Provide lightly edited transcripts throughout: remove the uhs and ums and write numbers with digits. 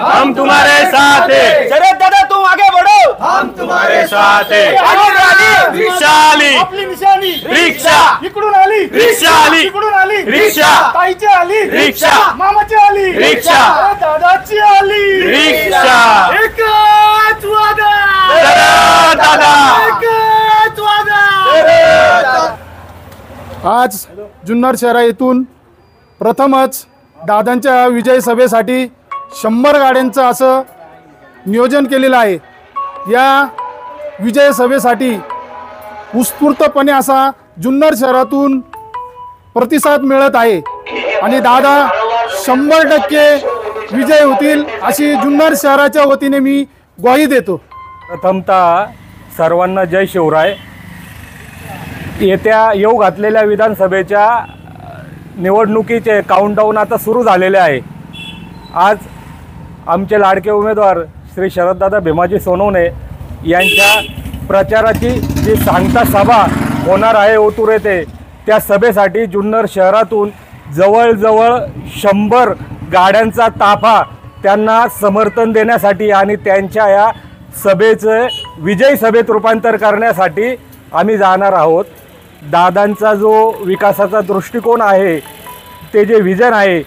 हम तुम्हारे साथ हैं। शरद दादा तुम आगे बढ़ो, हम तुम्हारे साथ हैं। रिक्षा आली, आपली निशाणी रिक्षा, इकडून आली रिक्षा आली, इकडून आली रिक्षा, ताईची आली रिक्षा, मामाची आली रिक्षा, दादाची आली रिक्षा। एकच वादा, शरद दादा, एकच वादा। आज जुन्नर शहरा येथून प्रथमच दादांच्या विजय सभेसाठी 100 गाड्यांचं असं नियोजन केलेलं आहे। या विजय सभेसाठी उत्स्फूर्तपणे असा जुन्नर शहरातून प्रतिसाद मिळत आहे आणि दादा 100% विजय होतील अशी जुन्नर शहराच्या वतीने मी ग्वाही देतो। प्रथमतः सर्वांना जय शिवराय। येत्या येऊ घातलेल्या विधानसभेच्या निवडणुकीचे काउंटडाऊन आता सुरू झालेले आहे। आज आमचे लाडके उमेदवार श्री शरददादा भीमाजी सोनवणे यांच्या प्रचाराची जी सांगता सभा होणार आहे ओतूर येथे, त्या सभेसाठी जुन्नर शहरातून जवळजवळ 100 गाड्यांचा ताफा त्यांना समर्थन देण्यासाठी आणि त्यांच्या या सभेचं विजयी सभेत रूपांतर करण्यासाठी आम्ही जाणार आहोत। दादांचा जो विकासाचा दृष्टिकोन आहे, ते जे विजन आहे,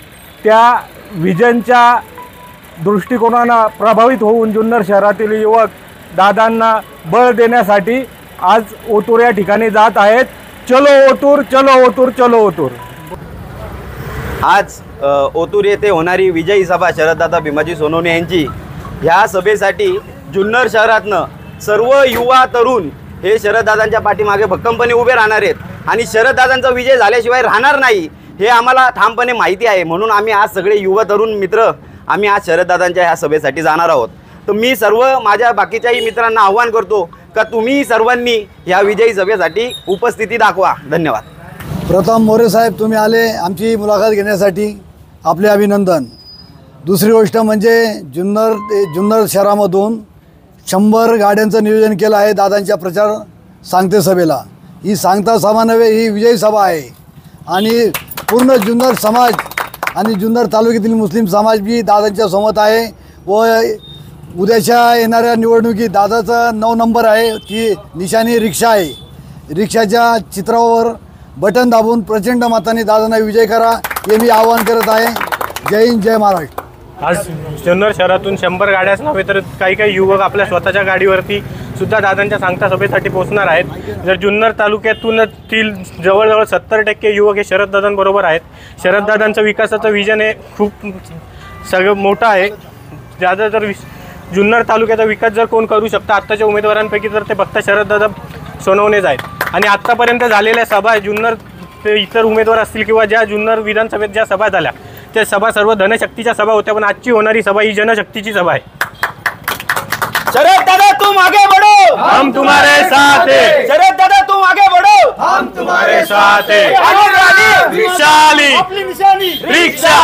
त्या विजनच्या दृष्टिकोनानं प्रभावित होऊन जुन्नर शहरातील युवक दादांना बळ देण्यासाठी आज ओतूर या ठिकाणी जात आहेत। चलो ओतूर, चलो ओतूर, चलो ओतूर। आज ओतूर येथे होणारी विजयी सभा शरददादा भीमाजी सोनवणे यांची, ह्या सभेसाठी जुन्नर शहरातनं सर्व युवा तरुण हे शरददादांच्या पाठीमागे भक्कमपणे उभे राहणार आहेत आणि शरददादांचा विजय झाल्याशिवाय राहणार नाही हे आम्हाला ठामपणे माहिती आहे। म्हणून आम्ही आज सगळे युवा तरुण मित्र आम्ही आज शरददादांच्या ह्या सभेसाठी जाणार आहोत। तर मी सर्व माझ्या बाकीच्याही मित्रांना आव्हान करतो का तुम्ही सर्वांनी ह्या विजयी सभेसाठी उपस्थिती दाखवा। धन्यवाद। प्रथम मोरे साहेब, तुम्ही आले आमची मुलाखत घेण्यासाठी, आपले अभिनंदन। दुसरी गोष्ट म्हणजे जुन्नर शहरामधून 100 गाड्यांचं नियोजन केलं आहे दादांच्या प्रचार सांगते सभेला। ही सांगता सभा नव्हे, ही विजयी सभा आहे आणि पूर्ण जुन्नर समाज आणि जुन्नर तालुक्यातील मुस्लिम समाज बी दादांच्या सोबत आहे व उद्याच्या येणाऱ्या निवडणुकीत दादाचा 9 नंबर आहे, ती निशाणी रिक्षा आहे। रिक्षाच्या चित्रावर बटन दाबून प्रचंड मताने दादांना विजय करा हे मी आवाहन करत आहे। जय हिंद, जय महाराष्ट्र। आज जुन्नर शहरातून 100 गाड्याच नव्हे तर काही युवक आपल्या स्वतःच्या गाडीवरती सुद्धा दादांच्या सांगता सभेसाठी पोहोचणार आहेत। जर जुन्नर तालुक्यातून जवळजवळ 70% युवक हे शरददादांबरोबर आहेत। शरददादांचं विकासाचं विजन हे खूप सगळं मोठं आहे। दादा जर जुन्नर तालुक्याचा विकास जर कोण करू शकतं आत्ताच्या उमेदवारांपैकी तर ते फक्त शरददादा सोनवणेच आहेत। आणि आत्तापर्यंत झालेल्या सभा जुन्नर ते इतर उमेदवार असतील किंवा ज्या जुन्नर विधानसभेत ज्या सभा झाल्या त्या सभा सर्व धनशक्तीच्या सभा होत्या, पण आजची होणारी सभा ही जनशक्तीची सभा आहे। शरद दादा तुम आगे बढ़ो, हम तुम्हारे साथ हैं। शरद दादा तुम आगे बढ़ो, हम तुम्हारे साथ हैं। रिक्षा रिक्षा आली, आपली निशाणी रिक्षा,